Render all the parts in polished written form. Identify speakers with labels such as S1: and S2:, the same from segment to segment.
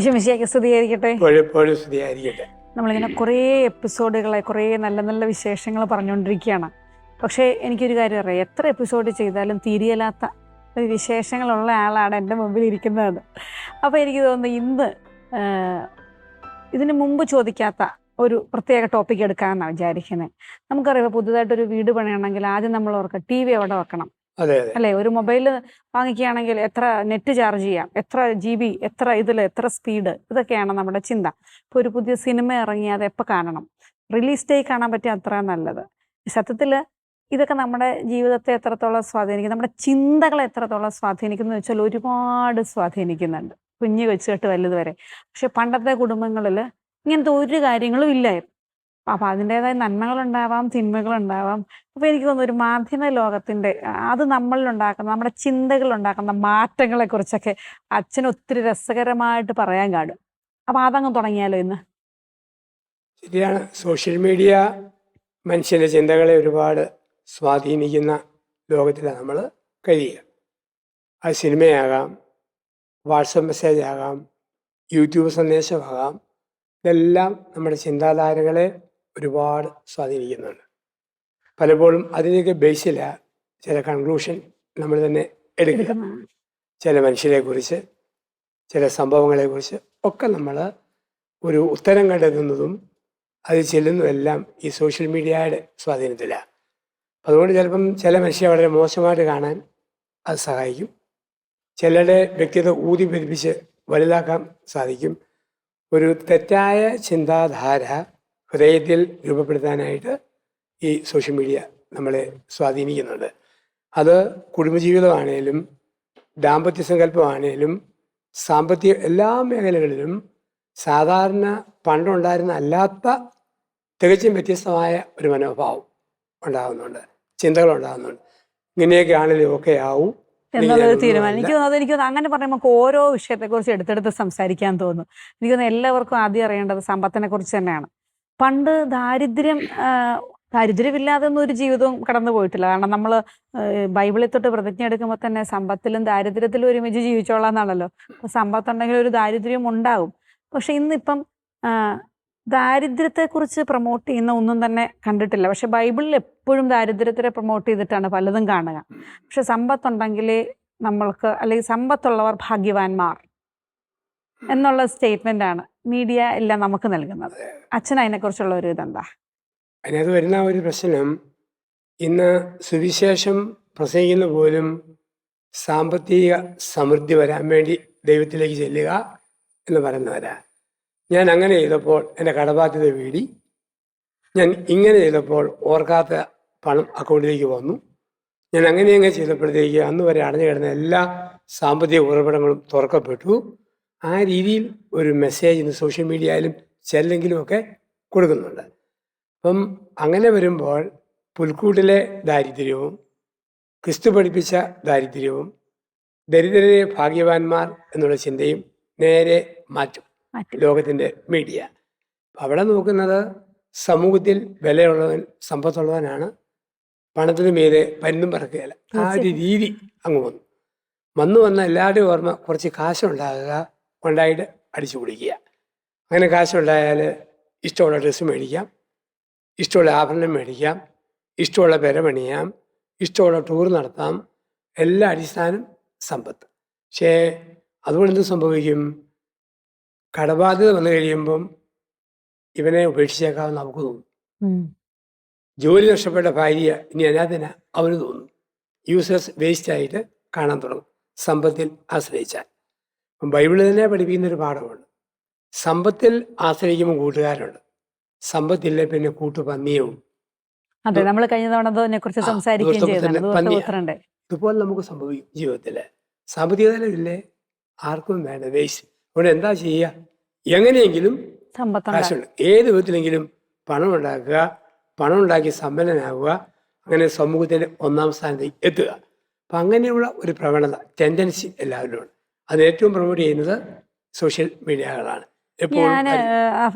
S1: ഈശോമിശിഹായ്ക്ക് സ്തുതിയായിരിക്കട്ടെ.
S2: എപ്പോഴും സ്തുതിയായിരിക്കട്ടെ.
S1: നമ്മളിങ്ങനെ കുറേ എപ്പിസോഡുകളെ കുറേ നല്ല നല്ല വിശേഷങ്ങൾ പറഞ്ഞുകൊണ്ടിരിക്കുകയാണ്. പക്ഷേ എനിക്കൊരു കാര്യം അറിയാം, എത്ര എപ്പിസോഡ് ചെയ്താലും തീരിയല്ലാത്ത ഒരു വിശേഷങ്ങളുള്ള ആളാണ് എൻ്റെ മുമ്പിൽ ഇരിക്കുന്നത്. അപ്പോൾ എനിക്ക് തോന്നുന്നു ഇന്ന് ഇതിന് മുമ്പ് ചോദിക്കാത്ത ഒരു പ്രത്യേക ടോപ്പിക് എടുക്കാമെന്നാണ് വിചാരിക്കുന്നത്. നമുക്കറിയാം, പുതുതായിട്ടൊരു വീട് പണിയണമെങ്കിൽ ആദ്യം നമ്മൾ ഓർക്കുക TV എവിടെ വെക്കണം, അല്ലേ? ഒരു മൊബൈൽ വാങ്ങിക്കുകയാണെങ്കിൽ എത്ര നെറ്റ് ചാർജ് ചെയ്യാം, എത്ര GB, എത്ര സ്പീഡ്, ഇതൊക്കെയാണ് നമ്മുടെ ചിന്ത. ഇപ്പോൾ ഒരു പുതിയ സിനിമ ഇറങ്ങി അത് എപ്പോൾ കാണണം, റിലീസ് ഡേ കാണാൻ പറ്റിയ അത്ര നല്ലത്. സത്യത്തിൽ ഇതൊക്കെ നമ്മുടെ ജീവിതത്തെ എത്രത്തോളം സ്വാധീനിക്കും, നമ്മുടെ ചിന്തകളെ എത്രത്തോളം സ്വാധീനിക്കുന്നു വെച്ചാൽ ഒരുപാട് സ്വാധീനിക്കുന്നുണ്ട്, കുഞ്ഞ് വെച്ച് തൊട്ട് വലുത് വരെ. പക്ഷെ പണ്ടത്തെ കുടുംബങ്ങളിൽ ഇങ്ങനത്തെ ഒരു കാര്യങ്ങളും ഇല്ലായിരുന്നു. അപ്പം അതിൻ്റെതായ നന്മകളുണ്ടാവാം, തിന്മകളുണ്ടാവാം. അപ്പോൾ എനിക്ക് തോന്നുന്നു ഒരു മാധ്യമ ലോകത്തിൻ്റെ അത് നമ്മളിലുണ്ടാക്കുന്ന, നമ്മുടെ ചിന്തകളിലുണ്ടാക്കുന്ന മാറ്റങ്ങളെക്കുറിച്ചൊക്കെ അച്ഛന് ഒത്തിരി രസകരമായിട്ട് പറയാൻ കാണും. അപ്പോൾ അതങ്ങ് തുടങ്ങിയാലോ ഇന്ന്?
S2: ശരിയാണ്. സോഷ്യൽ മീഡിയ മനുഷ്യൻ്റെ ചിന്തകളെ ഒരുപാട് സ്വാധീനിക്കുന്ന ലോകത്തിലാണ് നമ്മൾ കഴിയുക. അത് സിനിമയാകാം, വാട്സപ്പ് മെസ്സേജ് ആകാം, യൂട്യൂബ് സന്ദേശമാകാം. ഇതെല്ലാം നമ്മുടെ ചിന്താധാരകളെ ഒരുപാട് സ്വാധീനിക്കുന്നുണ്ട്. പലപ്പോഴും അതിനൊക്കെ ബേസില ചില കൺക്ലൂഷൻ നമ്മൾ തന്നെ എടുക്കുക. ചില മനുഷ്യരെക്കുറിച്ച്, ചില സംഭവങ്ങളെക്കുറിച്ച് ഒക്കെ നമ്മൾ ഒരു ഉത്തരം കണ്ടെത്തുന്നതും അത് ചെല്ലുന്നതെല്ലാം ഈ സോഷ്യൽ മീഡിയയുടെ സ്വാധീനത്തിലാണ്. അതുകൊണ്ട് ചിലപ്പം ചില മനുഷ്യരെ വളരെ മോശമായിട്ട് കാണാൻ അത് സഹായിക്കും. ചിലരുടെ വ്യക്തിത്വം ഊതി പെരുപ്പിച്ച് വലുതാക്കാൻ സാധിക്കും. ഒരു തെറ്റായ ചിന്താധാര ഹൃദയത്തിൽ രൂപപ്പെടുത്താനായിട്ട് ഈ സോഷ്യൽ മീഡിയ നമ്മളെ സ്വാധീനിക്കുന്നുണ്ട്. അത് കുടുംബജീവിതമാണേലും, ദാമ്പത്യ സങ്കല്പമാണേലും, സാമ്പത്തിക എല്ലാ മേഖലകളിലും സാധാരണ പണ്ടുണ്ടായിരുന്ന അല്ലാത്ത തികച്ചും വ്യത്യസ്തമായ ഒരു മനോഭാവം ഉണ്ടാകുന്നുണ്ട്, ചിന്തകളുണ്ടാകുന്നുണ്ട്. ഇങ്ങനെയൊക്കെ ആണെങ്കിലും ഒക്കെ ആവും
S1: എന്നുള്ളൊരു തീരുമാനം. എനിക്ക് തോന്നുന്നത് അങ്ങനെ പറയുമ്പോൾ നമുക്ക് ഓരോ വിഷയത്തെക്കുറിച്ച് എടുത്തെടുത്ത് സംസാരിക്കാൻ തോന്നും. എനിക്ക് തോന്നുന്നു എല്ലാവർക്കും ആദ്യം അറിയേണ്ടത് സമ്പത്തിനെ കുറിച്ച് തന്നെയാണ്. പണ്ട് ദാരിദ്ര്യമില്ലാതെ ഒന്നും ഒരു ജീവിതവും കടന്നു പോയിട്ടില്ല. കാരണം നമ്മൾ ബൈബിളിൽ തൊട്ട് പ്രതിജ്ഞ എടുക്കുമ്പോൾ തന്നെ സമ്പത്തിലും ദാരിദ്ര്യത്തിലും ഒരുമിച്ച് ജീവിച്ചോളാം എന്നാണല്ലോ. അപ്പോൾ സമ്പത്തുണ്ടെങ്കിൽ ഒരു ദാരിദ്ര്യം ഉണ്ടാവും. പക്ഷെ ഇന്നിപ്പം ദാരിദ്ര്യത്തെക്കുറിച്ച് പ്രൊമോട്ട് ചെയ്യുന്ന ഒന്നും തന്നെ കണ്ടിട്ടില്ല. പക്ഷെ ബൈബിളിൽ എപ്പോഴും ദാരിദ്ര്യത്തെ പ്രൊമോട്ട് ചെയ്തിട്ടാണ് പലതും കാണുക. പക്ഷെ സമ്പത്തുണ്ടെങ്കിലേ നമ്മൾക്ക്, അല്ലെങ്കിൽ സമ്പത്തുള്ളവർ ഭാഗ്യവാന്മാർ എന്നുള്ള സ്റ്റേറ്റ്മെന്റ് ആണ് മീഡിയ എല്ലാം നമുക്ക് നൽകുന്നത്. അച്ഛൻ അതിനെക്കുറിച്ചുള്ള ഒരു ഇതെന്താ?
S2: അതിനകത്ത് വരുന്ന ഒരു പ്രശ്നം, ഇന്ന് സുവിശേഷം പ്രസംഗിക്കുന്ന പോലും സാമ്പത്തിക സമൃദ്ധി വരാൻ വേണ്ടി ദൈവത്തിലേക്ക് ചെല്ലുക എന്ന് പറയുന്നവരാ. ഞാൻ അങ്ങനെ ചെയ്തപ്പോൾ എൻ്റെ കടബാധ്യത വീടി, ഞാൻ ഇങ്ങനെ ചെയ്തപ്പോൾ ഓർക്കാത്ത പണം അക്കൗണ്ടിലേക്ക് വന്നു, ഞാൻ അങ്ങനെ ചെയ്തപ്പോഴത്തേക്ക് അന്ന് വരെ അടഞ്ഞു കിടന്ന എല്ലാ സാമ്പത്തിക ഉറവിടങ്ങളും തുറക്കപ്പെട്ടു. ആ രീതിയിൽ ഒരു മെസ്സേജ് ഇന്ന് സോഷ്യൽ മീഡിയയിലും ചെല്ലെങ്കിലും ഒക്കെ കൊടുക്കുന്നുണ്ട്. അപ്പം അങ്ങനെ വരുമ്പോൾ പുൽക്കൂട്ടിലെ ദാരിദ്ര്യവും ക്രിസ്തു പഠിപ്പിച്ച ദാരിദ്ര്യവും ദരിദ്രരെ ഭാഗ്യവാന്മാർ എന്നുള്ള ചിന്തയും നേരെ മാറ്റും ലോകത്തിൻ്റെ മീഡിയ. അവിടെ നോക്കുന്നത് സമൂഹത്തിൽ വിലയുള്ളവൻ, സമ്പത്തുള്ളവനാണ്, പണത്തിന് മീതെ പരുന്നും പറക്കുകയില്ല. ആ ഒരു രീതി അങ്ങ് വന്ന എല്ലാവരുടെയും ഓർമ്മ കുറച്ച് കാശുണ്ടാകുക, ഉണ്ടായിട്ട് അടിച്ചു കുടിക്കുക. അങ്ങനെ കാശുണ്ടായാൽ ഇഷ്ടമുള്ള ഡ്രസ്സ് മേടിക്കാം, ഇഷ്ടമുള്ള ആഭരണം മേടിക്കാം, ഇഷ്ടമുള്ള പെര പണിയാം, ഇഷ്ടമുള്ള ടൂർ നടത്താം. എല്ലാ അടിസ്ഥാനം സമ്പത്ത്. പക്ഷേ അതുകൊണ്ട് എന്ത് സംഭവിക്കും? കടബാധ്യത വന്നു കഴിയുമ്പം ഇവനെ ഉപേക്ഷിച്ചേക്കാമെന്ന് നമുക്ക് തോന്നും. ജോലി നഷ്ടപ്പെട്ട ഭാര്യ ഇനി അനാഥന അവന് തോന്നും. യൂസേഴ്സ് വേസ്റ്റ് ആയിട്ട് കാണാൻ തുടങ്ങും സമ്പത്തിൽ ആശ്രയിച്ചാൽ. ബൈബിളിൽ തന്നെ പഠിപ്പിക്കുന്നൊരു പാഠമുണ്ട്, സമ്പത്തിൽ ആശ്രയിക്കുമ്പോൾ കൂട്ടുകാരുണ്ട്, സമ്പത്തില്ല പിന്നെ കൂട്ടുപന്നിയവും.
S1: അതെ, നമ്മൾ കഴിഞ്ഞ തവണ കുറിച്ച് സംസാരിക്കുകയും.
S2: ഇതുപോലെ നമുക്ക് സംഭവിക്കും ജീവിതത്തില്. സാമ്പത്തിക നിലയില്ലേ, ആർക്കും വേണ്ട, വേസ്റ്റ്. അതുകൊണ്ട് എന്താ ചെയ്യുക? എങ്ങനെയെങ്കിലും കാശുണ്ട്, ഏത് വിധത്തിലെങ്കിലും പണം ഉണ്ടാക്കുക, പണം ഉണ്ടാക്കി സമ്പന്നനാകുക, അങ്ങനെ സമൂഹത്തിൻ്റെ ഒന്നാം സ്ഥാനത്തേക്ക് എത്തുക. അപ്പം അങ്ങനെയുള്ള ഒരു പ്രവണത, ടെൻഡൻസി എല്ലാവരും ഉണ്ട്. അത് ഏറ്റവും പ്രൊമോട്ട് ചെയ്യുന്നത് സോഷ്യൽ മീഡിയകളാണ്.
S1: ഞാൻ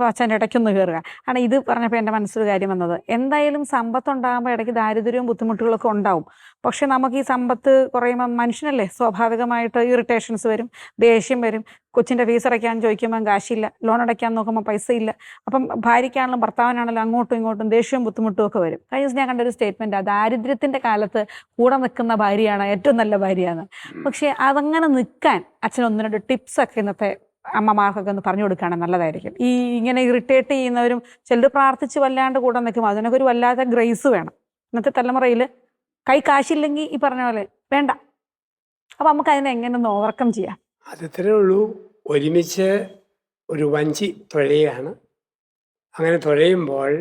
S1: അച്ഛൻ്റെ ഇടയ്ക്കൊന്ന് കയറുക. കാരണം ഇത് പറഞ്ഞപ്പോൾ എൻ്റെ മനസ്സിലൊരു കാര്യം വന്നത്, എന്തായാലും സമ്പത്തുണ്ടാകുമ്പോൾ ഇടയ്ക്ക് ദാരിദ്ര്യവും ബുദ്ധിമുട്ടുകളൊക്കെ ഉണ്ടാവും. പക്ഷെ നമുക്ക് ഈ സമ്പത്ത് കുറയുമ്പോൾ മനുഷ്യനല്ലേ, സ്വാഭാവികമായിട്ട് ഇറിറ്റേഷൻസ് വരും, ദേഷ്യം വരും. കൊച്ചിൻ്റെ ഫീസ് അടയ്ക്കാൻ ചോദിക്കുമ്പോൾ കാശില്ല, ലോൺ അടയ്ക്കാൻ നോക്കുമ്പോൾ പൈസ ഇല്ല. അപ്പം ഭാര്യയ്ക്കാണെങ്കിലും ഭർത്താവിനാണെങ്കിലും അങ്ങോട്ടും ഇങ്ങോട്ടും ദേഷ്യവും ബുദ്ധിമുട്ടും ഒക്കെ വരും. കഴിഞ്ഞ ദിവസം ഞാൻ കണ്ടൊരു സ്റ്റേറ്റ്മെൻറ്റ്, ദാരിദ്ര്യത്തിൻ്റെ കാലത്ത് കൂടെ നിൽക്കുന്ന ഭാര്യയാണ് ഏറ്റവും നല്ല ഭാര്യയാണ്. പക്ഷേ അതങ്ങനെ നിൽക്കാൻ അച്ഛൻ 1-2 ടിപ്സൊക്കെ ഇന്നത്തെ അമ്മമാർക്കൊക്കെ ഒന്ന് പറഞ്ഞു കൊടുക്കുകയാണെങ്കിൽ നല്ലതായിരിക്കും. ഈ ഇങ്ങനെ ഇറിറ്റേറ്റ് ചെയ്യുന്നവരും ചിലർ പ്രാർത്ഥിച്ച് വല്ലാണ്ട് കൂടെ നിൽക്കും, അതിനൊക്കെ ഒരു വല്ലാത്ത ഗ്രേസ് വേണം. ഇന്നത്തെ തലമുറയിൽ കൈ കാശില്ലെങ്കിൽ ഈ പറഞ്ഞ പോലെ വേണ്ട. അപ്പം നമുക്ക് അതിനെ എങ്ങനെ ഒന്ന് ഓവർകം ചെയ്യാം?
S2: അതിത്രേ ഉള്ളൂ. ഒരുമിച്ച് ഒരു വഞ്ചി തുഴയുകയാണ്. അങ്ങനെ തുഴയുമ്പോൾ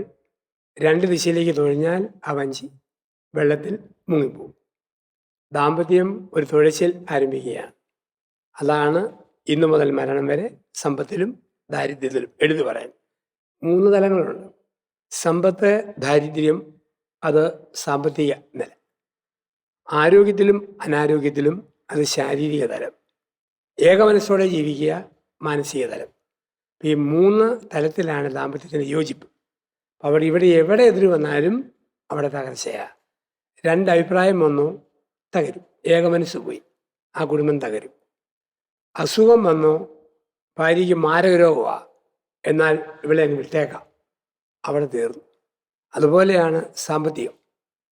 S2: 2 ദിശയിലേക്ക് തുഴഞ്ഞാൽ ആ വഞ്ചി വെള്ളത്തിൽ മുങ്ങിപ്പോകും. ദാമ്പത്യം ഒരു തുഴച്ചിൽ ആരംഭിക്കുകയാണ്. അതാണ് ഇന്നു മുതൽ മരണം വരെ സമ്പത്തിലും ദാരിദ്ര്യത്തിലും എടുത്തു പറയാൻ 3 തലങ്ങളുണ്ട്. സമ്പത്ത്, ദാരിദ്ര്യം, അത് സാമ്പത്തിക നില. ആരോഗ്യത്തിലും അനാരോഗ്യത്തിലും അത് ശാരീരിക തലം. ഏകമനസ്സോടെ ജീവിക്കുക, മാനസിക തലം. ഈ 3 തലത്തിലാണ് ദാമ്പത്യത്തിൻ്റെ യോജിപ്പ്. ഇവിടെ എവിടെ എതിര് വന്നാലും അവിടെ തകർച്ചയാണ്. 2 അഭിപ്രായം വന്നു, തകരും. ഏകമനസ്സ് പോയി, ആ കുടുംബം തകരും. അസുഖം വന്നു, ഭാര്യയ്ക്ക് മാരകരോഗമാണ്, എന്നാൽ ഇവിടെ അങ്ങ് വിട്ടേക്കാം, അവിടെ തീർന്നു. അതുപോലെയാണ് സാമ്പത്തികം.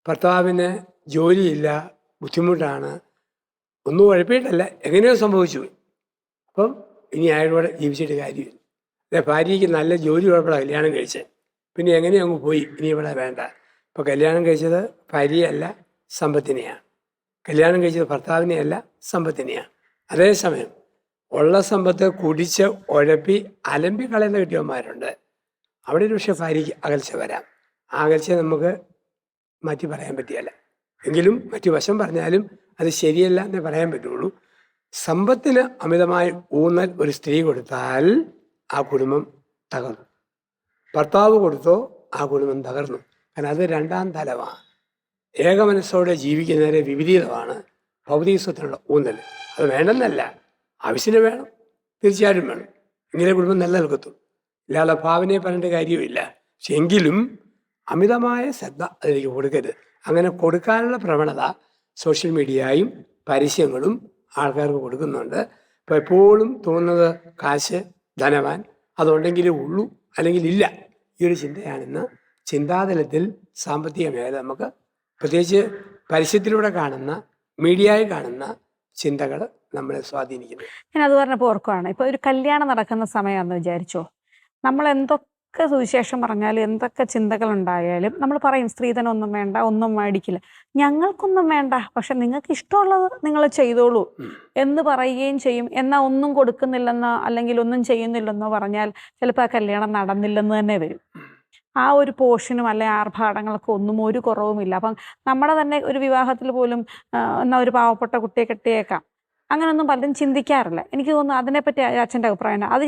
S2: ഭർത്താവിന് ജോലിയില്ല, ബുദ്ധിമുട്ടാണ്, ഒന്നും കുഴപ്പമിട്ടല്ല, എങ്ങനെയോ സംഭവിച്ചു പോയി. അപ്പം ഇനി അയാളോടെ ജീവിച്ചിട്ട് കാര്യമില്ല. അല്ലെ, ഭാര്യയ്ക്ക് നല്ല ജോലി ഉള്ളപ്പോഴാണ് കല്യാണം കഴിച്ചത്, പിന്നെ എങ്ങനെയോ അങ്ങ് പോയി, ഇനി ഇവിടെ വേണ്ട. ഇപ്പോൾ കല്യാണം കഴിച്ചത് ഭാര്യയല്ല, സമ്പത്തിനെയാണ്. കല്യാണം കഴിച്ചത് ഭർത്താവിനെയല്ല, സമ്പത്തിനെയാണ്. അതേസമയം ഉള്ള സമ്പത്ത് കുടിച്ച് ഉഴപ്പി അലമ്പി കളയുന്ന കിട്ടിയവന്മാരുണ്ട്. അവിടെ ഒരു പക്ഷേ ഭാര്യയ്ക്ക് അകൽച്ച വരാം. ആ അകൽച്ച നമുക്ക് മാറ്റി പറയാൻ പറ്റിയല്ല. എങ്കിലും മറ്റു വശം പറഞ്ഞാലും അത് ശരിയല്ല എന്നേ പറയാൻ പറ്റുള്ളൂ. സമ്പത്തിന് അമിതമായി ഊന്നൽ ഒരു സ്ത്രീ കൊടുത്താൽ ആ കുടുംബം തകർന്നു. ഭർത്താവ് കൊടുത്തോ ആ കുടുംബം തകർന്നു. കാരണം അത് 2ാം തലമാണ്. ഏകമനസ്സോടെ ജീവിക്കുന്നതിന് വിപരീതമാണ് ഭൗതിക സ്വത്തിനുള്ള ഊന്നൽ. അത് വേണമെന്നല്ല, ആവശ്യത്തിന് വേണം, തീർച്ചയായിട്ടും വേണം. ഇങ്ങനെ കുടുംബം നിലനിൽക്കത്തുള്ളൂ. ഇല്ലാതെ ഭാവനയെ പറഞ്ഞിട്ട് കാര്യമില്ല. പക്ഷെ എങ്കിലും അമിതമായ ശ്രദ്ധ അതിലേക്ക് കൊടുക്കരുത്. അങ്ങനെ കൊടുക്കാനുള്ള പ്രവണത സോഷ്യൽ മീഡിയയും പരസ്യങ്ങളും ആൾക്കാർക്ക് കൊടുക്കുന്നുണ്ട്. ഇപ്പോൾ എപ്പോഴും തോന്നുന്നത് കാശ്, ധനവാൻ, അതുണ്ടെങ്കിലേ ഉള്ളൂ, അല്ലെങ്കിൽ ഇല്ല. ഈ ഒരു ചിന്തയാണിന്ന് ചിന്താതലത്തിൽ സാമ്പത്തിക മേഖല നമുക്ക് പ്രത്യേകിച്ച് പരസ്യത്തിലൂടെ കാണുന്ന, മീഡിയയിൽ കാണുന്ന ചിന്തകൾ നമ്മളെ സ്വാധീനിക്കുന്നത്.
S1: ഞാൻ അത് പറഞ്ഞപ്പോൾ ഓർക്കുവാണ്, ഇപ്പോൾ ഒരു കല്യാണം നടക്കുന്ന സമയമാണെന്ന് വിചാരിച്ചോ, നമ്മൾ എന്തൊക്കെ സുവിശേഷം പറഞ്ഞാലും എന്തൊക്കെ ചിന്തകൾ ഉണ്ടായാലും നമ്മൾ പറയും സ്ത്രീധനം ഒന്നും വേണ്ട, ഒന്നും മേടിക്കില്ല, ഞങ്ങൾക്കൊന്നും വേണ്ട, പക്ഷെ നിങ്ങൾക്ക് ഇഷ്ടമുള്ളത് നിങ്ങൾ ചെയ്തോളൂ എന്ന് പറയുകയും ചെയ്യും. എന്നാൽ ഒന്നും കൊടുക്കുന്നില്ലെന്നോ അല്ലെങ്കിൽ ഒന്നും ചെയ്യുന്നില്ലെന്നോ പറഞ്ഞാൽ ചിലപ്പോൾ ആ കല്യാണം നടന്നില്ലെന്ന് തന്നെ വരും. ആ ഒരു പോർഷനും അല്ലെ ആർഭാടങ്ങളൊക്കെ ഒന്നും ഒരു കുറവുമില്ല. അപ്പം നമ്മുടെ തന്നെ ഒരു വിവാഹത്തിൽ പോലും എന്നാൽ ഒരു പാവപ്പെട്ട കുട്ടിയെ കെട്ടിയേക്കാം, അങ്ങനെയൊന്നും പലരും ചിന്തിക്കാറില്ല. എനിക്ക് തോന്നുന്നു അതിനെപ്പറ്റി അച്ഛൻ്റെ അഭിപ്രായം. അത്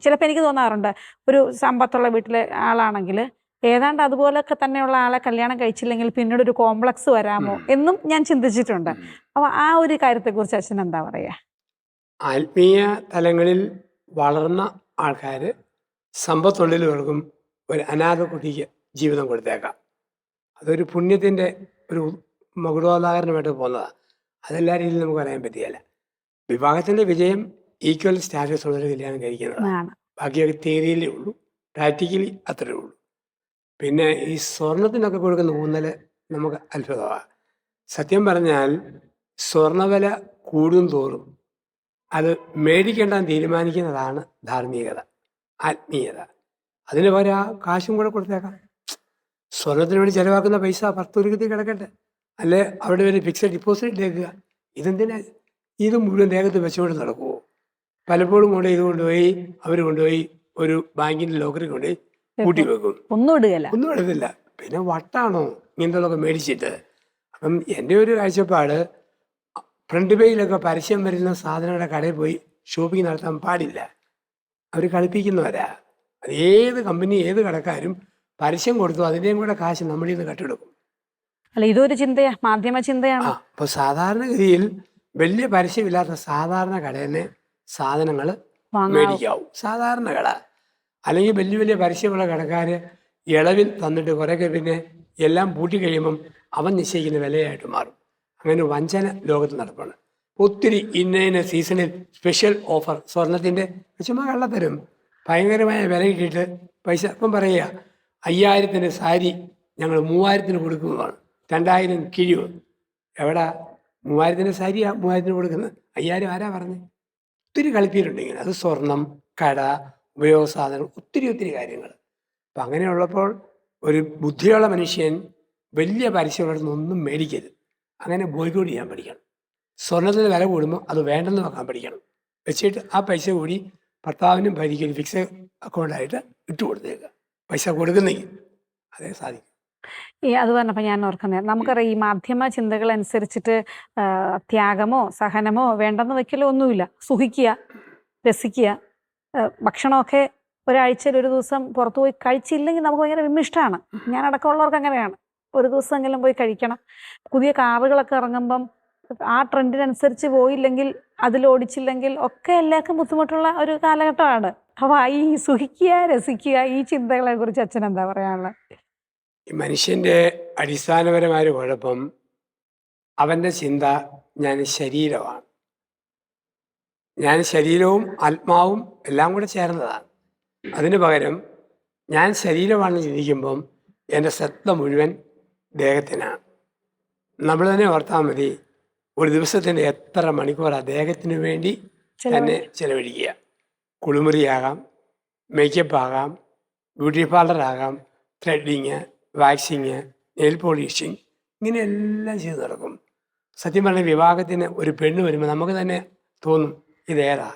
S1: ചിലപ്പോൾ എനിക്ക് തോന്നാറുണ്ട്, ഒരു സമ്പത്തുള്ള വീട്ടിലെ ആളാണെങ്കിൽ ഏതാണ്ട് അതുപോലൊക്കെ തന്നെയുള്ള ആളെ കല്യാണം കഴിച്ചില്ലെങ്കിൽ പിന്നീട് ഒരു കോംപ്ലക്സ് വരാമോ എന്നും ഞാൻ ചിന്തിച്ചിട്ടുണ്ട്. അപ്പോൾ ആ ഒരു കാര്യത്തെക്കുറിച്ച് അച്ഛൻ എന്താ പറയുക?
S2: ആത്മീയ തലങ്ങളിൽ വളർന്ന ആൾക്കാർ സമ്പത്തുള്ളിലവർക്കും ഒരു അനാഥ കുട്ടിക്ക് ജീവിതം കൊടുത്തേക്കാം. അതൊരു പുണ്യത്തിൻ്റെ ഒരു മകുടോദാഹരണമായിട്ട് പോകുന്നതാണ്. അതെല്ലാ രീതിയിലും നമുക്ക് പറയാൻ പറ്റിയല്ല. വിവാഹത്തിൻ്റെ വിജയം ഈക്വൽ സ്റ്റാറ്റസ് ഉള്ളൊരു കല്യാണം കഴിക്കുന്നതാണ്. ബാക്കിയൊക്കെ തിയറിയിലേ ഉള്ളൂ, പ്രാക്ടിക്കലി അത്രയേ ഉള്ളൂ. പിന്നെ ഈ സ്വർണത്തിനൊക്കെ കൊടുക്കുന്ന ഊന്നൽ നമുക്ക് അത്ഭുതമാണ്. സത്യം പറഞ്ഞാൽ സ്വർണ്ണവില കൂടും തോറും അത് മേടിക്കേണ്ടെന്ന് തീരുമാനിക്കുന്നതാണ് ധാർമ്മികത, ആത്മീയത. അതിന് പകരം ആ കാശും കൂടെ കൊടുത്തേക്കാം. സ്വർണത്തിന് വേണ്ടി ചിലവാക്കുന്ന പൈസ 10 ഉരുക്കത്തിൽ കിടക്കട്ടെ, അല്ലെ അവിടെ ഒരു ഫിക്സഡ് ഡിപ്പോസിറ്റ് ഇട്ടേക്കുക. ഇതെന്തിനാ? ഇത് മുഴുവൻ ദേഹത്ത് വെച്ചുകൊണ്ട് നടക്കുമോ? പലപ്പോഴും കൊണ്ടുപോയി അവർ കൊണ്ടുപോയി ഒരു ബാങ്കിൻ്റെ ലോക്കറിൽ കൊണ്ടുപോയി കൂട്ടി വെക്കും. ഒന്നും എടുത്തില്ല. പിന്നെ വട്ടാണോ ഇങ്ങനത്തെ മേടിച്ചിട്ട്? അപ്പം എൻ്റെ ഒരു കാഴ്ചപ്പാട്, ഫ്രണ്ട് പേജിലൊക്കെ പരസ്യം വരുന്ന സാധനങ്ങളുടെ കടയിൽ പോയി ഷോപ്പിംഗ് നടത്താൻ പാടില്ല. അവർ കളിപ്പിക്കുന്നവരാ. അത് ഏത് കമ്പനി, ഏത് കടക്കാരും പരസ്യം കൊടുത്തു അതിൻ്റെയും കൂടെ കാശ് നമ്മളിൽ നിന്ന് കട്ടെടുക്കും.
S1: അല്ല, ഇതൊരു ചിന്തയാ, മാധ്യമ ചിന്തയാണ്.
S2: അപ്പോൾ സാധാരണഗതിയിൽ വലിയ പരസ്യമില്ലാത്ത സാധാരണ കടയിൽ നിന്ന് സാധനങ്ങൾ മേടിക്കാവും. സാധാരണ കട. അല്ലെങ്കിൽ വലിയ വലിയ പരസ്യമുള്ള കടക്കാർ ഇളവിൽ തന്നിട്ട് കുറേയൊക്കെ പിന്നെ എല്ലാം പൂട്ടി കഴിയുമ്പം അവൻ നിശ്ചയിക്കുന്ന വിലയായിട്ട് മാറും. അങ്ങനെ വഞ്ചന ലോകത്ത് നടപ്പാണ്. ഒത്തിരി ഇന്ന സീസണിൽ സ്പെഷ്യൽ ഓഫർ സ്വർണത്തിൻ്റെ ചുമ്മാ കള്ളത്തരും. ഭയങ്കരമായ വില കിട്ടിയിട്ട് പൈസ ഇപ്പം പറയുക 5000 സാരി ഞങ്ങൾ 3000 കൊടുക്കുന്നതാണ്, 2000 കിഴിവ്. എവിടാ 3000 സാരിയാ 3000 കൊടുക്കുന്നത്? 5000 ആരാ പറഞ്ഞത്? ഒത്തിരി കളിപ്പീരുണ്ട് ഇങ്ങനെ. അത് സ്വർണം, കട, ഉപയോഗ സാധനം, ഒത്തിരി കാര്യങ്ങൾ. അപ്പം അങ്ങനെയുള്ളപ്പോൾ ഒരു ബുദ്ധിയുള്ള മനുഷ്യൻ വലിയ പരസ്യമുള്ളതൊന്നും മേടിക്കരുത്. അങ്ങനെ ബോയ്ക്കോട്ട് ചെയ്യാൻ പഠിക്കണം. സ്വർണത്തിന് വില കൂടുമ്പോൾ അത് വേണ്ടെന്ന് വെക്കാൻ പഠിക്കണം. വെച്ചിട്ട് ആ പൈസ കൂടി ഭർത്താവിനും ഭാര്യയ്ക്കും ഫിക്സ് അക്കൗണ്ടായിട്ട് ഇട്ട് കൊടുത്തേക്കുക. പൈസ കൊടുക്കുന്നെങ്കിൽ അതേ സാധിക്കും.
S1: അത് പറഞ്ഞപ്പോൾ ഞാൻ ഓർക്കുന്നത്, നമുക്കറിയാം ഈ മാധ്യമ ചിന്തകൾ അനുസരിച്ചിട്ട് ത്യാഗമോ സഹനമോ വേണ്ടെന്ന് വെക്കലോ ഒന്നുമില്ല. സുഖിക്കുക, രസിക്കുക. ഭക്ഷണമൊക്കെ ഒരാഴ്ചയിൽ ഒരു ദിവസം പുറത്തു പോയി കഴിച്ചില്ലെങ്കിൽ നമുക്ക് ഭയങ്കര വിമിഷ്ടമാണ്. ഞാൻ അടക്കമുള്ളവർക്ക് അങ്ങനെയാണ്. ഒരു ദിവസമെങ്കിലും പോയി കഴിക്കണം. പുതിയ കാറുകളൊക്കെ ഇറങ്ങുമ്പം ആ ട്രെൻഡിനനുസരിച്ച് പോയില്ലെങ്കിൽ, അതിലോടിച്ചില്ലെങ്കിൽ ഒക്കെ എല്ലാവർക്കും ബുദ്ധിമുട്ടുള്ള ഒരു കാലഘട്ടമാണ്. അപ്പോൾ ഈ സുഖിക്കുക, രസിക്കുക, ഈ ചിന്തകളെ കുറിച്ച് അച്ഛൻ എന്താ പറയാനുള്ളത്?
S2: ഈ മനുഷ്യൻ്റെ അടിസ്ഥാനപരമായ കുഴപ്പം അവൻ്റെ ചിന്ത ഞാൻ ശരീരമാണ്. ഞാൻ ശരീരവും ആത്മാവും എല്ലാം കൂടെ ചേർന്നതാണ്. അതിന് പകരം ഞാൻ ശരീരമാണെന്ന് ചിന്തിക്കുമ്പം എൻ്റെ ശ്രദ്ധ മുഴുവൻ ദേഹത്തിനാണ്. നമ്മൾ തന്നെ ഓർത്താൽ മതി, ഒരു ദിവസത്തിൻ്റെ എത്ര മണിക്കൂറാണ് ദേഹത്തിന് വേണ്ടി തന്നെ ചിലവഴിക്കുക. കുളിമുറിയാകാം, മേക്കപ്പ് ആകാം, ബ്യൂട്ടി പാർലറാകാം, ത്രെഡിങ്, വാക്സിങ്, നെയിൽ പോളിഷിങ്, ഇങ്ങനെയെല്ലാം ചെയ്ത് നടക്കും. സത്യം പറഞ്ഞാൽ വിവാഹത്തിന് ഒരു പെണ്ണ് വരുമ്പോൾ നമുക്ക് തന്നെ തോന്നും ഇതേതാ.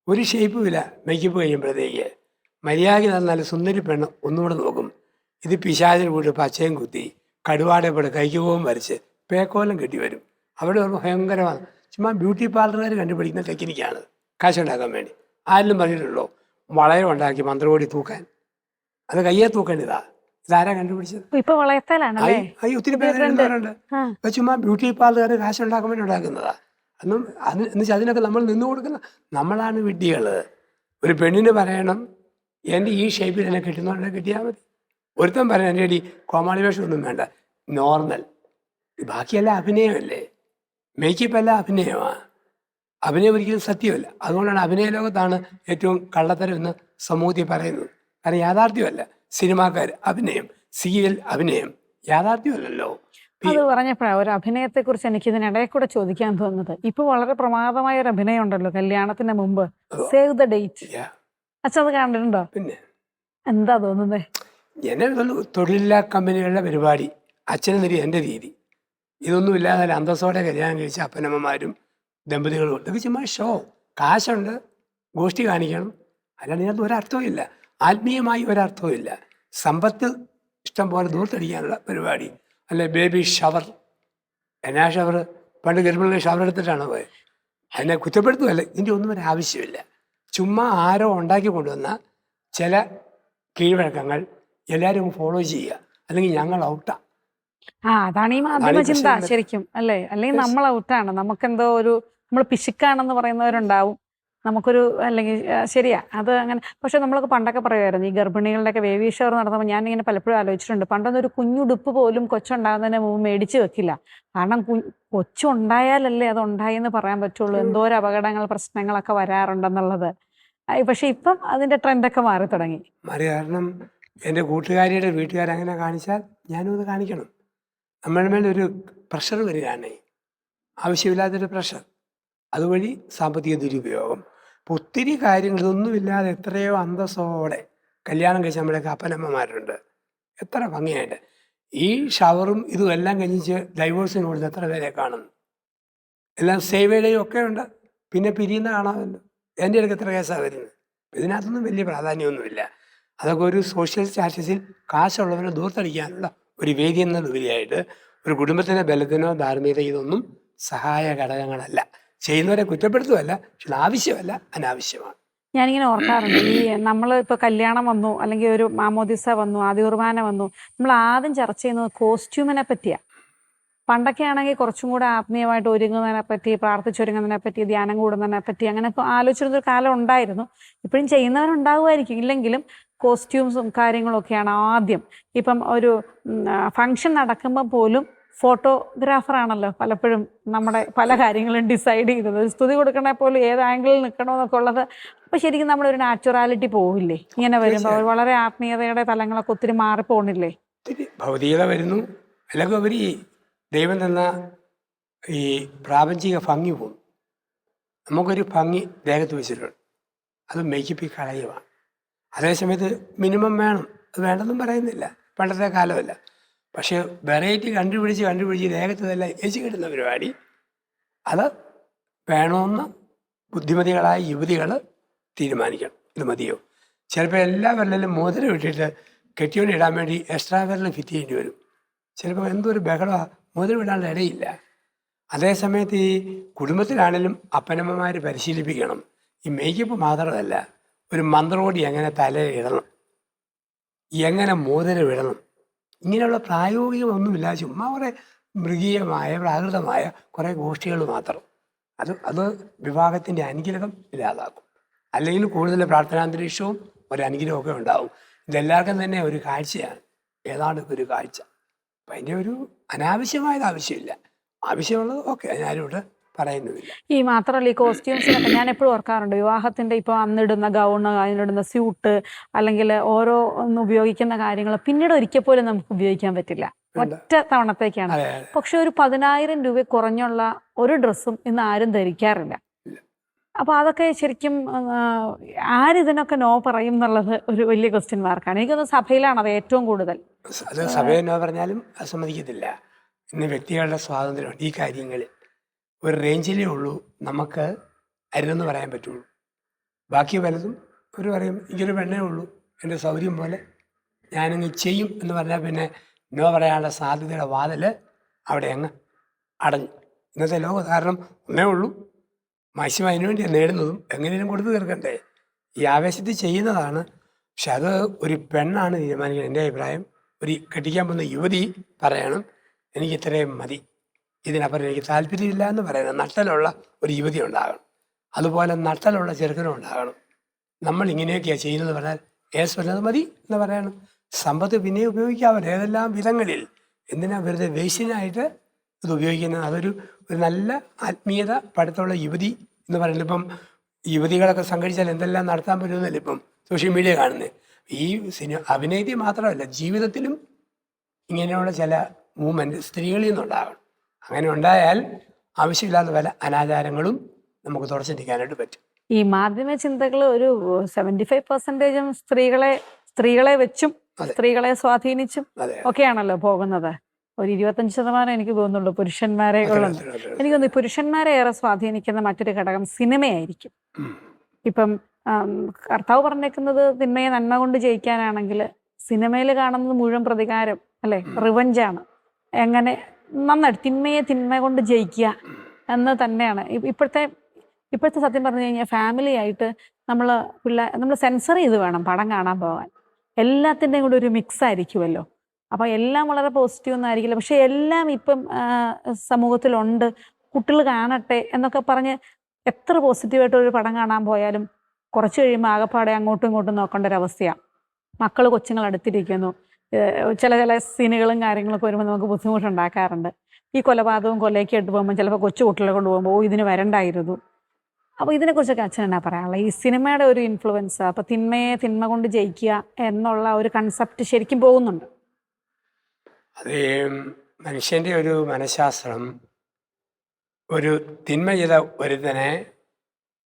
S2: ഒരു ഷേപ്പുമില്ല. മേക്കപ്പ് കഴിയുമ്പോഴത്തേക്ക് മര്യാദ നല്ല സുന്ദരി പെണ്ണ് ഒന്നുകൂടെ നോക്കും. ഇത് പിശാചിന് കൂട്ടി പച്ചയും കുത്തി കടുവാടെ പോലെ കൈക്ക് പോകാൻ വരച്ച് പേക്കോലം കെട്ടി വരും. അവിടെ ഭയങ്കരമാണ്. ചുമ്മാ ബ്യൂട്ടി പാർലറുകാർ കണ്ടുപിടിക്കുന്ന ടെക്നിക്കാണ് കാശുണ്ടാക്കാൻ വേണ്ടി. ആരെങ്കിലും പറഞ്ഞിട്ടുള്ളൂ വളയം ഉണ്ടാക്കി മന്ത്രകോടി തൂക്കാൻ? അത് കയ്യെ തൂക്കേണ്ടതാ. ഇതാരാ കണ്ടുപിടിച്ചത്? ഒത്തിരി പേരുണ്ട്. ചുമ്മാ ബ്യൂട്ടി പാർലറുകാർ കാശുണ്ടാക്കാൻ വേണ്ടി ഉണ്ടാക്കുന്നതാ. എന്നുവെച്ചാൽ അതിനൊക്കെ നമ്മൾ നിന്ന് കൊടുക്കുന്ന നമ്മളാണ് വിഡ്ഢികൾ. ഒരു പെണ്ണിന് പറയണം എൻ്റെ ഈ ഷേപ്പിൽ എന്നെ കിട്ടുന്നുണ്ടെങ്കിൽ കിട്ടിയാൽ മതി. ഒരുത്തൻ പറയാൻ എൻ്റെ അടി കോമാളി വേഷം ഒന്നും വേണ്ട, നോർമൽ. ബാക്കിയെല്ലാം അഭിനയമല്ലേ. മേക്കപ്പ് എല്ലാം അഭിനയമാണ്. അഭിനയം ഒരിക്കലും സത്യമല്ല. അതുകൊണ്ടാണ് അഭിനയ ലോകത്താണ് ഏറ്റവും കള്ളത്തരം എന്ന് സമൂഹത്തിൽ പറയുന്നത്. കാരണം യാഥാർത്ഥ്യമല്ല. സിനിമാക്കാർ അഭിനയം, സീരിയൽ അഭിനയം, യാഥാർത്ഥ്യമല്ലല്ലോ.
S1: അത് പറഞ്ഞപ്പോഴാണ് ഒരു അഭിനയത്തെ കുറിച്ച് എനിക്ക് ഇതിനിടയിൽ കൂടെ ചോദിക്കാൻ തോന്നുന്നത്. ഇപ്പൊ വളരെ പ്രമാദമായ ഒരു അഭിനയം ഉണ്ടല്ലോ കല്യാണത്തിന് മുമ്പ്, സേവ് ദ ഡേറ്റ്. അച്ഛൻ അത് കണ്ടിട്ടുണ്ടോ?
S2: പിന്നെ
S1: എന്താ തോന്നുന്നത്?
S2: എന്നെ തൊഴിലില്ലാ കമ്പനികളുടെ പരിപാടി, അച്ഛനും എൻ്റെ രീതി, ഇതൊന്നും ഇല്ലാതെ അന്തസ്സോടെ കല്യാണം കഴിച്ച അപ്പനമ്മമാരും ദമ്പതികളും ഉണ്ട്. ഇതൊക്കെ ചുമ്മാ ഷോ. കാശുണ്ട്, ഗോഷ്ഠി കാണിക്കണം, അല്ലാണ്ട് ഇതിനകത്ത് ഒരർത്ഥവും ഇല്ല. ആത്മീയമായി ഒരർത്ഥവും ഇല്ല. സമ്പത്ത് ഇഷ്ടം പോലെ ദൂർത്തടിക്കാനുള്ള പരിപാടി. അല്ലെ ബേബി ഷവർ. എന്നാ ഷവർ? പണ്ട് ഗർഭിണികൾ ഷവർ എടുത്തിട്ടാണ് പോയത്. അതിനെ കുറ്റപ്പെടുത്തുമല്ല, ഇതിൻ്റെ ഒന്നും ഒരു ആവശ്യമില്ല. ചുമ്മാ ആരോ ഉണ്ടാക്കി കൊണ്ടുവന്ന ചില കീഴ്വഴക്കങ്ങൾ എല്ലാവരും ഫോളോ ചെയ്യുക, അല്ലെങ്കിൽ ഞങ്ങൾ ഔട്ടാ.
S1: അതാണ് ഈ മാധ്യമ ചിന്ത ശരിക്കും, അല്ലേ? അല്ലെങ്കിൽ നമ്മൾ ഔട്ടാണ്, നമുക്കെന്തോ ഒരു നമ്മൾ പിശുക്കാണെന്ന് പറയുന്നവരുണ്ടാവും. നമുക്കൊരു അല്ലെങ്കിൽ ശരിയാ അത് അങ്ങനെ. പക്ഷെ നമ്മളൊക്കെ പണ്ടൊക്കെ പറയുമായിരുന്നു ഈ ഗർഭിണികളുടെയൊക്കെ ബേബി ഷവർ നടത്തുമ്പോൾ ഞാനിങ്ങനെ പലപ്പോഴും ആലോചിച്ചിട്ടുണ്ട്, പണ്ടൊന്നൊരു കുഞ്ഞുടുപ്പ് പോലും കൊച്ചുണ്ടാകുന്നതിന് മുമ്പ് മേടിച്ച് വെക്കില്ല. കാരണം കൊച്ചുണ്ടായാലല്ലേ അത് ഉണ്ടായെന്ന് പറയാൻ പറ്റുള്ളൂ. എന്തോരം അപകടങ്ങൾ, പ്രശ്നങ്ങളൊക്കെ വരാറുണ്ടെന്നുള്ളത്. പക്ഷെ ഇപ്പം അതിന്റെ ട്രെൻഡൊക്കെ മാറി തുടങ്ങി.
S2: കാരണം എൻ്റെ കൂട്ടുകാരിയുടെ വീട്ടുകാരങ്ങനെ കാണിച്ചാൽ ഞാനും അത് കാണിക്കണം. നമ്മളുടെ മേലെ ഒരു പ്രഷർ വരികയാണ്, ആവശ്യമില്ലാത്തൊരു പ്രഷർ. അതുവഴി സാമ്പത്തിക ദുരുപയോഗം. അപ്പോൾ ഒത്തിരി കാര്യങ്ങൾ ഇതൊന്നുമില്ലാതെ എത്രയോ അന്തസ്സോടെ കല്യാണം കഴിച്ച നമ്മുടെയൊക്കെ അപ്പനമ്മമാരുണ്ട്, എത്ര ഭംഗിയായിട്ട്. ഈ ഷവറും ഇതും എല്ലാം കഴിഞ്ഞിട്ട് ഡൈവോഴ്സിന് കൊടുത്ത് എത്ര പേരെ കാണുന്നു. എല്ലാം സേവയുടെയും ഒക്കെ ഉണ്ട്. പിന്നെ പിരിയുന്ന കാണാമല്ലോ. എൻ്റെ അടുക്ക് എത്ര കേസാണ് വരുന്നത്. ഇതിനകത്തൊന്നും വലിയ പ്രാധാന്യമൊന്നുമില്ല. അതൊക്കെ ഒരു സോഷ്യൽ സ്റ്റാറ്റസിൽ കാശുള്ളവരെ ദൂർത്തടിക്കാനുള്ള ഒരു വേദി എന്നതിലുപരിയായിട്ട് ഒരു കുടുംബത്തിൻ്റെ ബലത്തിനോ ധാർമ്മികത ഇതൊന്നും സഹായ ഘടകങ്ങളല്ല. ചെയ്യുന്നവരെ കുറ്റപ്പെടുത്തുമല്ല, പക്ഷെ ആവശ്യമല്ല, അനാവശ്യമാണ്.
S1: ഞാനിങ്ങനെ ഓർക്കാറുണ്ട്, ഈ നമ്മൾ ഇപ്പോൾ കല്യാണം വന്നു, അല്ലെങ്കിൽ ഒരു മാമോദിസ വന്നു, ആദ്യ കുർബാന വന്നു, നമ്മൾ ആദ്യം ചർച്ച ചെയ്യുന്നത് കോസ്റ്റ്യൂമിനെ പറ്റിയാണ്. പണ്ടൊക്കെ ആണെങ്കിൽ കുറച്ചും കൂടെ ആത്മീയമായിട്ട് ഒരുങ്ങുന്നതിനെ പറ്റി, പ്രാർത്ഥിച്ചൊരുങ്ങുന്നതിനെ പറ്റി, ധ്യാനം കൂടുന്നതിനെ പറ്റി അങ്ങനെയൊക്കെ ആലോചിച്ചിരുന്നൊരു കാലം ഉണ്ടായിരുന്നു. ഇപ്പോഴും ചെയ്യുന്നവരുണ്ടാകുമായിരിക്കും. ഇല്ലെങ്കിലും കോസ്റ്റ്യൂംസും കാര്യങ്ങളൊക്കെയാണ് ആദ്യം. ഇപ്പം ഒരു ഫങ്ഷൻ നടക്കുമ്പോൾ പോലും ഫോട്ടോഗ്രാഫറാണല്ലോ പലപ്പോഴും നമ്മുടെ പല കാര്യങ്ങളും ഡിസൈഡ് ചെയ്തത്. സ്തുതി കൊടുക്കണേ പോലും ഏത് ആംഗിളിൽ നിൽക്കണമെന്നൊക്കെ ഉള്ളത്. അപ്പോൾ ശരിക്കും നമ്മുടെ ഒരു നാച്ചുറാലിറ്റി പോവില്ലേ ഇങ്ങനെ വരുമ്പോൾ? വളരെ ആത്മീയതയുടെ തലങ്ങളൊക്കെ ഒത്തിരി മാറിപ്പോണില്ലേ?
S2: ഭൗതികത വരുന്നു, അല്ലെങ്കിൽ ഉപരി ദൈവം തന്ന ഈ പ്രാപഞ്ചിക ഭംഗി പോകും. നമുക്കൊരു ഭംഗി ദേഹത്ത് വെച്ചിട്ടുണ്ട്, അത് മേക്കപ്പ് കളയുവാണ്. അതേസമയത്ത് മിനിമം വേണം, അത് വേണ്ടെന്നും പറയുന്നില്ല, പണ്ടത്തെ കാലമല്ല. പക്ഷെ വെറൈറ്റി കണ്ടുപിടിച്ച് ദേഹത്ത് തന്നെ ഏച്ചി കിട്ടുന്ന പരിപാടി അത് വേണമെന്ന് ബുദ്ധിമതികളായ യുവതികൾ തീരുമാനിക്കണം. ഇത് മതിയോ? ചിലപ്പോൾ എല്ലാ വിരലിലും മോതിരം ഇട്ടിട്ട് കെട്ടിയോണ്ട് ഇടാൻ വേണ്ടി എക്സ്ട്രാ വിരൽ ഫിറ്റ് ചെയ്യേണ്ടി വരും. ചിലപ്പോൾ എന്തൊരു ബഹളമാണ്, മോതിരം ഇടാനുള്ള ഇടയില്ല. അതേസമയത്ത് ഈ കുടുംബത്തിലാണെങ്കിലും അപ്പനമ്മമാർ പരിശീലിപ്പിക്കണം. ഈ മേക്കപ്പ് മാത്രമല്ല, ഒരു മന്ത്രോടി എങ്ങനെ തലയിൽ ഇടണം, എങ്ങനെ മോതിരം ഇടണം, ഇങ്ങനെയുള്ള പ്രായോഗികമൊന്നുമില്ല. ചുമ്മാ കുറേ മൃഗീയമായ പ്രാകൃതമായ കുറേ ഗോഷ്ഠികൾ മാത്രം. അത് വിവാഹത്തിൻ്റെ അനുഗ്രഹം ഇല്ലാതാക്കും. അല്ലെങ്കിൽ കൂടുതൽ പ്രാർത്ഥനാന്തരീക്ഷവും ഒരു അനുഗ്രഹമൊക്കെ ഉണ്ടാവും. ഇതെല്ലാവർക്കും തന്നെ ഒരു കാഴ്ചയാണ്, ഏതാണ് ഒരു കാഴ്ച. അപ്പം അതിൻ്റെ ഒരു അനാവശ്യമായത് ആവശ്യമില്ല. ആവശ്യമുള്ളത് ഓക്കെ, ഞാനിവിടെ പറയുന്നുമില്ല.
S1: ഈ മാത്രമല്ല, ഈ കോസ്റ്റ്യൂംസിനൊക്കെ ഞാൻ എപ്പോഴും ഓർക്കാറുണ്ട്, വിവാഹത്തിൻ്റെ ഇപ്പോൾ അന്നിടുന്ന ഗൗണ്, അതിനിടുന്ന സ്യൂട്ട്, അല്ലെങ്കിൽ ഓരോ ഒന്ന് ഉപയോഗിക്കുന്ന കാര്യങ്ങൾ പിന്നീട് ഒരിക്കൽ പോലും നമുക്ക് ഉപയോഗിക്കാൻ പറ്റില്ല, ഒറ്റ തവണത്തേക്കാണ്. പക്ഷെ ഒരു 10,000 രൂപ കുറഞ്ഞുള്ള ഒരു ഡ്രസ്സും ഇന്ന് ആരും ധരിക്കാറില്ല. അപ്പോൾ അതൊക്കെ ശരിക്കും ആരിതിനൊക്കെ നോ പറയും എന്നുള്ളത് ഒരു വലിയ ക്വസ്റ്റ്യൻ മാർക്കാണ്. എനിക്കൊന്ന് സഭയിലാണ് അത് ഏറ്റവും കൂടുതൽ.
S2: അത് സഭയിൽ നോ പറഞ്ഞാലും അത് സമ്മതിക്കത്തില്ല. ഇന്ന് വ്യക്തികളുടെ സ്വാതന്ത്ര്യമുണ്ട് ഈ കാര്യങ്ങളിൽ. ഒരു റേഞ്ചിലേ ഉള്ളൂ നമുക്ക് അരുതെന്ന് പറയാൻ പറ്റുള്ളൂ. ബാക്കി പലതും ഒരു പറയും, എനിക്കൊരു പെണ്ണേ ഉള്ളൂ, എൻ്റെ സൗകര്യം പോലെ ഞാനങ്ങ് ചെയ്യും എന്ന് പറഞ്ഞാൽ പിന്നെ നോ പറയാനുള്ള സാധ്യതയുടെ വാതിൽ അവിടെ അങ്ങ് അടഞ്ഞു. ഇന്നത്തെ ലോകം കാരണം ഒന്നേ ഉള്ളൂ, മാക്സിമം അതിനുവേണ്ടി നേടുന്നതും എങ്ങനെയും കൊടുത്തു തീർക്കണ്ടേ. ഈ ആവേശത്തിൽ ചെയ്യുന്നതാണ്. പക്ഷെ അത് ഒരു പെണ്ണാണ് തീരുമാനിക്കുന്നത്. എൻ്റെ അഭിപ്രായം, ഒരു കെട്ടിക്കാൻ പോകുന്ന യുവതി പറയണം, എനിക്ക് ഇത്രയും മതി, ഇതിനപ്പുറം എനിക്ക് താല്പര്യമില്ല എന്ന് പറയണം. നട്ടലുള്ള ഒരു യുവതി ഉണ്ടാകണം, അതുപോലെ നട്ടലുള്ള ചെറുക്കനും ഉണ്ടാകണം. നമ്മൾ ഇങ്ങനെയൊക്കെയാണ് ചെയ്യുന്നത് പറഞ്ഞാൽ വല്ലത് മതി എന്ന് പറയണം. സമ്പത്ത് പിന്നെ ഉപയോഗിക്കാമല്ലോ ഏതെല്ലാം വിധങ്ങളിൽ. എന്തിനാ വെറുതെ വേസ്റ്റിനായിട്ട് ഇത് ഉപയോഗിക്കുന്നത്? അതൊരു നല്ല ആത്മീയത പഠിത്തമുള്ള യുവതി എന്ന് പറയുന്നത്. ഇപ്പം യുവതികളൊക്കെ സംഘടിച്ചാൽ എന്തെല്ലാം നടത്താൻ പറ്റുമെന്നല്ല ഇപ്പം സോഷ്യൽ മീഡിയ കാണുന്നത്. ഈ അഭിനയത്തിൽ മാത്രമല്ല, ജീവിതത്തിലും ഇങ്ങനെയുള്ള ചില മൂവ്മെൻറ്റ് സ്ത്രീകളിൽ നിന്നുണ്ടാകണം. അങ്ങനെ ഉണ്ടായാൽ ആവശ്യമില്ലാത്ത പല അനാചാരങ്ങളും നമുക്ക് തുടച്ചിരിക്കാനായിട്ട് പറ്റും.
S1: ഈ മാധ്യമ ചിന്തകൾ ഒരു 75% സ്ത്രീകളെ വെച്ചും സ്ത്രീകളെ സ്വാധീനിച്ചും ഒക്കെയാണല്ലോ പോകുന്നത്. ഒരു 25% എനിക്ക് തോന്നുന്നുള്ളൂ പുരുഷന്മാരെ ഉള്ളത്. എനിക്ക് തോന്നുന്നു പുരുഷന്മാരെ ഏറെ സ്വാധീനിക്കുന്ന മറ്റൊരു ഘടകം സിനിമയായിരിക്കും. ഇപ്പം കർത്താവ് പറഞ്ഞേക്കുന്നത് തിന്മയെ നന്മ കൊണ്ട് ജയിക്കാനാണെങ്കിൽ സിനിമയിൽ കാണുന്നത് മുഴുവൻ പ്രതികാരം അല്ലേ, റിവഞ്ചാണ്. എങ്ങനെ നന്നായിട്ട് തിന്മ കൊണ്ട് ജയിക്കുക എന്ന് തന്നെയാണ് ഇപ്പോഴത്തെ സത്യം പറഞ്ഞു കഴിഞ്ഞാൽ. ഫാമിലി ആയിട്ട് നമ്മൾ സെൻസർ ചെയ്ത് വേണം പടം കാണാൻ പോകാൻ. എല്ലാത്തിൻ്റെയും കൂടെ ഒരു മിക്സ് ആയിരിക്കുമല്ലോ. അപ്പോൾ എല്ലാം വളരെ പോസിറ്റീവ് ഒന്നും ആയിരിക്കില്ല, പക്ഷെ എല്ലാം ഇപ്പം സമൂഹത്തിലുണ്ട്, കുട്ടികൾ കാണട്ടെ എന്നൊക്കെ പറഞ്ഞ് എത്ര പോസിറ്റീവായിട്ട് ഒരു പടം കാണാൻ പോയാലും കുറച്ച് കഴിയുമ്പോൾ ആകെപ്പാടെ അങ്ങോട്ടും ഇങ്ങോട്ടും നോക്കേണ്ട ഒരവസ്ഥയാണ്. കൊച്ചുങ്ങൾ അടുത്തിരിക്കുന്നു, ചില സീനുകളും കാര്യങ്ങളൊക്കെ വരുമ്പോൾ നമുക്ക് ബുദ്ധിമുട്ടുണ്ടാക്കാറുണ്ട്. ഈ കൊലപാതകവും കൊലയൊക്കെ ഇട്ട് പോകുമ്പോൾ ചിലപ്പോൾ കൊച്ചു കുട്ടികളെ കൊണ്ടുപോകുമ്പോൾ ഇതിന് വരണ്ടായിരുന്നു. അപ്പോൾ ഇതിനെക്കുറിച്ചൊക്കെ അച്ഛൻ എന്നാ പറയാനുള്ളത്? ഈ സിനിമയുടെ ഒരു ഇൻഫ്ലുവൻസ്, അപ്പോൾ തിന്മ കൊണ്ട് ജയിക്കുക എന്നുള്ള ഒരു കൺസെപ്റ്റ് ശരിക്കും പോകുന്നുണ്ട്.
S2: അത് മനുഷ്യൻ്റെ ഒരു മനഃശാസ്ത്രം, ഒരു തിന്മ ചെയ്ത ഒരുത്തനെ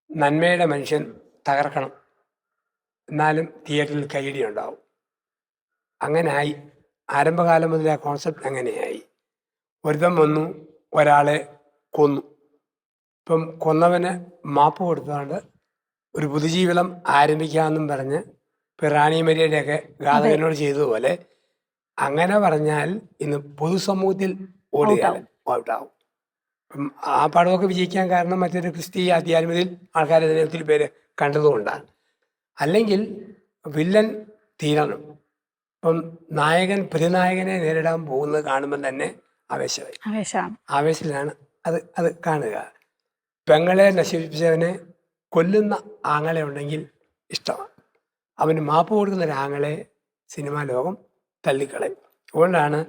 S2: നന്മയുടെ മനുഷ്യൻ തകർക്കണം, എന്നാലും തിയേറ്ററിൽ കൈയടി ഉണ്ടാവും. അങ്ങനെയായി ആരംഭകാലം മുതൽ ആ കോൺസെപ്റ്റ് അങ്ങനെയായി. ഒരുത്തൻ വന്നു ഒരാളെ കൊന്നു, ഇപ്പം കൊന്നവന് മാപ്പ് കൊടുത്തുകൊണ്ട് ഒരു പുതുജീവിതം ആരംഭിക്കാമെന്നും പറഞ്ഞ് റാണി മരിയയുടെയൊക്കെ ഘാതകനോട് ചെയ്തതുപോലെ അങ്ങനെ പറഞ്ഞാൽ ഇന്ന് പൊതുസമൂഹത്തിൽ ഔട്ടാവും. അപ്പം ആ പടമൊക്കെ വിജയിക്കാൻ കാരണം മറ്റൊരു ക്രിസ്തീയ ആധ്യാത്മികതയിൽ ആൾക്കാർ ഇതിനെ ഒത്തിരി പേര് കണ്ടതുകൊണ്ടാണ്. അല്ലെങ്കിൽ വില്ലൻ തീരണം. ഇപ്പം നായകൻ പ്രതിനായകനെ നേരിടാൻ പോകുന്നത് കാണുമ്പോൾ തന്നെ ആവേശമായി. ആവേശത്തിലാണ് അത് കാണുക. പെങ്ങളെ നശിപ്പിച്ചവനെ കൊല്ലുന്ന ആങ്ങളെ ഉണ്ടെങ്കിൽ ഇഷ്ടമാണ്. അവന് മാപ്പ് കൊടുക്കുന്ന ഒരു ആങ്ങളെ സിനിമാ ലോകം തള്ളിക്കളയും. അതുകൊണ്ടാണ്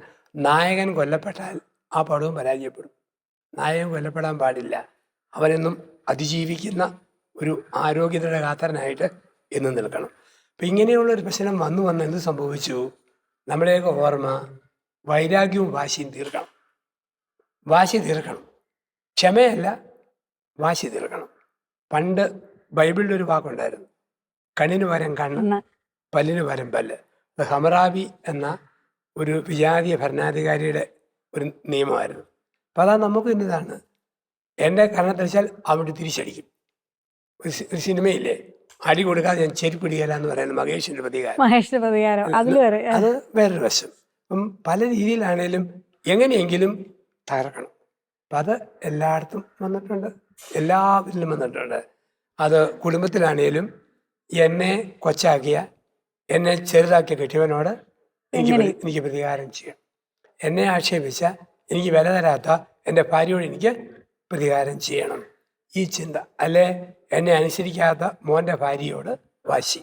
S2: നായകൻ കൊല്ലപ്പെട്ടാൽ ആ പടവും പരാജയപ്പെടും. നായകൻ കൊല്ലപ്പെടാൻ പാടില്ല. അവനെന്നും അതിജീവിക്കുന്ന ഒരു ആരോഗ്യതയുടെ കാത്തരനായിട്ട് എന്നും നിൽക്കണം. അപ്പം ഇങ്ങനെയുള്ളൊരു പ്രശ്നം വന്ന് എന്ത് സംഭവിച്ചു? നമ്മുടെയൊക്കെ ഓർമ്മ വൈരാഗ്യവും വാശിയും തീർക്കണം. വാശി തീർക്കണം, ക്ഷമയല്ല, വാശി തീർക്കണം. പണ്ട് ബൈബിളിൽ ഒരു വാക്കുണ്ടായിരുന്നു, കണ്ണിന് പകരം കണ്ണ്, പല്ലിന് പകരം പല്ല്. ഹമറാബി എന്ന ഒരു വിജാതീയ ഭരണാധികാരിയുടെ ഒരു നിയമമായിരുന്നു. അപ്പം അതാ നമുക്ക് ഇന്നതാണ്, എൻ്റെ കരണത്തടിച്ചാൽ അവിടെ തിരിച്ചടിക്കും. ഒരു സിനിമയില്ലേ, അടി കൊടുക്കാതെ ഞാൻ ചെരുപ്പിടിക്കല എന്ന് പറയുന്നത് മഹേഷിന്റെ പ്രതികാരം. അത് വേറൊരു വശം. അപ്പം പല രീതിയിലാണേലും എങ്ങനെയെങ്കിലും തകർക്കണം. അപ്പം അത് എല്ലായിടത്തും വന്നിട്ടുണ്ട്, എല്ലാവരിലും വന്നിട്ടുണ്ട്. അത് കുടുംബത്തിലാണേലും എന്നെ കൊച്ചാക്കിയ, എന്നെ ചെറുതാക്കിയ കെട്ടിയവനോട് എനിക്ക് പ്രതികാരം ചെയ്യണം. എന്നെ ആക്ഷേപിച്ച, എനിക്ക് വില തരാത്ത എൻ്റെ ഭാര്യയോട് എനിക്ക് പ്രതികാരം ചെയ്യണം. ഈ ചിന്ത. അല്ലെ എന്നെ അനുസരിക്കാത്ത മോൻ്റെ ഭാര്യയോട് വാശി,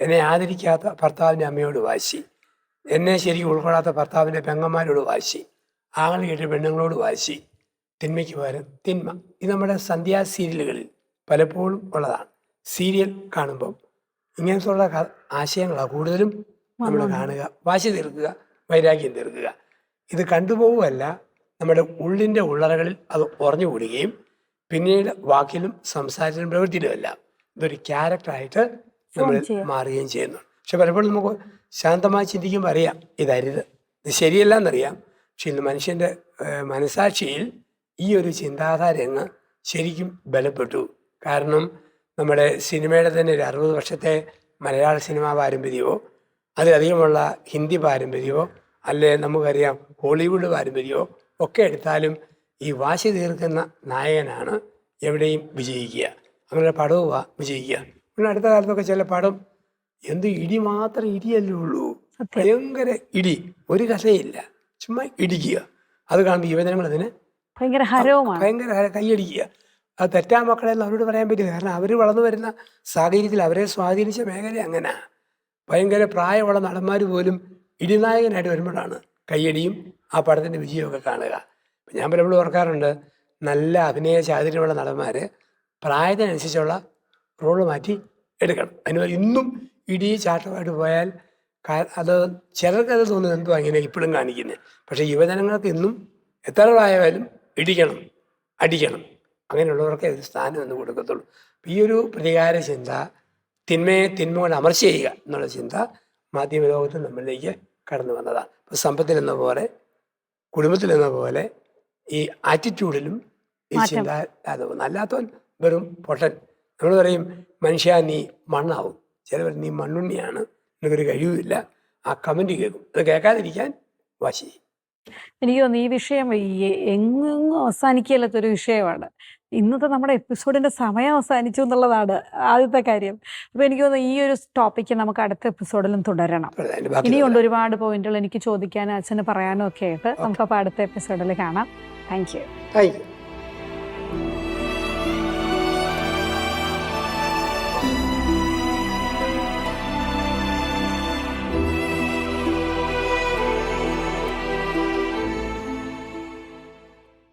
S2: എന്നെ ആദരിക്കാത്ത ഭർത്താവിൻ്റെ അമ്മയോട് വാശി, എന്നെ ശരിക്കും ഉൾക്കൊള്ളാത്ത ഭർത്താവിൻ്റെ പെങ്ങന്മാരോട് വാശി, ആങ്ങളെ കേട്ട പെണ്ണുങ്ങളോട് വാശി, തിന്മയ്ക്ക് പകരം തിന്മ. ഇത് നമ്മുടെ സന്ധ്യാ സീരിയലുകളിൽ പലപ്പോഴും ഉള്ളതാണ്. സീരിയൽ കാണുമ്പം ഇങ്ങനത്തുള്ള ആശയങ്ങളാണ് കൂടുതലും നമ്മൾ കാണുക. വാശി തീർക്കുക, വൈരാഗ്യം തീർക്കുക. ഇത് കണ്ടുപോകുമല്ല, നമ്മുടെ ഉള്ളിൻ്റെ ഉള്ളറകളിൽ അത് ഉറഞ്ഞു കൂടുകയും പിന്നീട് വാക്കിലും സംസാരത്തിലും പ്രവൃത്തിയിലുമല്ല ഇതൊരു ക്യാരക്ടറായിട്ട് നമ്മൾ മാറുകയും ചെയ്യുന്നു. പക്ഷെ പലപ്പോഴും നമുക്ക് ശാന്തമായി ചിന്തിക്കുമ്പോൾ അറിയാം ഇതരുത്, ഇത് ശരിയല്ല എന്നറിയാം. പക്ഷെ ഇന്ന് മനുഷ്യൻ്റെ മനസാക്ഷിയിൽ ഈ ഒരു ചിന്താധാര അങ്ങ് ശരിക്കും ബലപ്പെട്ടു. കാരണം നമ്മുടെ സിനിമയുടെ തന്നെ ഒരു 60 വർഷത്തെ മലയാള സിനിമാ പാരമ്പര്യമോ അതിലധികമുള്ള ഹിന്ദി പാരമ്പര്യമോ അല്ലെ നമുക്കറിയാം ഹോളിവുഡ് പാരമ്പര്യമോ ഒക്കെ എടുത്താലും ഈ വാശി തീർക്കുന്ന നായകനാണ് എവിടെയും വിജയിക്കുക. അങ്ങനെ പടവും വിജയിക്കുക. പിന്നെ അടുത്ത കാലത്തൊക്കെ ചില പടം എന്ത് ഇടി മാത്രം, ഇടിയല്ലേ ഉള്ളൂ, ഭയങ്കര ഇടി, ഒരു കഥയില്ല, ചുമ്മാ ഇടിക്കുക. അത് കാണുമ്പോൾ യുവജനങ്ങൾ അതിന് ഭയങ്കര കൈയടിക്കുക. അത് തെറ്റാ മക്കളെന്ന് അവരോട് പറയാൻ പറ്റില്ല. കാരണം അവർ വളർന്നു വരുന്ന സാഹചര്യത്തിൽ അവരെ സ്വാധീനിച്ച മേഖല അങ്ങനെ. ഭയങ്കര പ്രായമുള്ള നടന്മാർ പോലും ഇടിനായകനായിട്ട് വരുമ്പോഴാണ് കയ്യടിയും ആ പടത്തിൻ്റെ വിജയമൊക്കെ കാണുക. ഞാൻ പലപ്പോഴും ഓർക്കാറുണ്ട്, നല്ല അഭിനയ ചാതുര്യമുള്ള നടന്മാർ പ്രായത്തിനനുസരിച്ചുള്ള റോള് മാറ്റി എടുക്കണം. അതിന് ഇന്നും ഇടി ചാട്ടമായിട്ട് പോയാൽ അത് ചിലർക്കത് തോന്നുന്നത് എന്തോ അങ്ങനെ ഇപ്പോഴും കാണിക്കുന്നത്. പക്ഷേ യുവജനങ്ങൾക്ക് ഇന്നും എത്ര പ്രായമായാലും ഇടിക്കണം, അടിക്കണം. അങ്ങനെയുള്ളവർക്ക് ഒരു സ്ഥാനം എന്ന് കൊടുക്കത്തുള്ളൂ. ഈ ഒരു പ്രതികാര ചിന്ത, തിന്മയെ തിന്മ കൊണ്ട് അമർച്ച ചെയ്യുക എന്നുള്ള ചിന്ത മാധ്യമ ലോകത്ത് നമ്മളിലേക്ക് കടന്നു വന്നതാണ്. ഇപ്പോൾ സമ്പത്തിലെന്ന പോലെ, കുടുംബത്തിലെന്ന പോലെ ഈ ആറ്റിറ്റ്യൂഡിലും ഈ ചിന്ത അത് അല്ലാത്തവൻ വെറും പൊട്ടൻ. നമ്മൾ പറയും മനുഷ്യ നീ മണ്ണാവും, ചിലവർ നീ മണ്ണുണ്ണിയാണ്, നിനക്കൊരു കഴിവില്ല. ആ കമൻറ്റ് കേൾക്കും. അത് കേൾക്കാതിരിക്കാൻ വാശി.
S1: എനിക്ക് തോന്നുന്നു ഈ വിഷയം എങ്ങും അവസാനിക്കില്ലാത്തൊരു വിഷയമാണ്. ഇന്നത്തെ നമ്മുടെ എപ്പിസോഡിന്റെ സമയം അവസാനിച്ചു എന്നുള്ളതാണ് ആദ്യത്തെ കാര്യം. അപ്പോൾ എനിക്ക് തോന്നുന്നു ഈ ഒരു ടോപ്പിക്ക് നമുക്ക് അടുത്ത എപ്പിസോഡിലും തുടരണം. ഇനിയുണ്ട് ഒരുപാട് പോയിന്റുകൾ എനിക്ക് ചോദിക്കാനും അച്ഛന് പറയാനും ഒക്കെ ആയിട്ട്. നമുക്കപ്പോൾ അടുത്ത എപ്പിസോഡിൽ കാണാം. Thank you.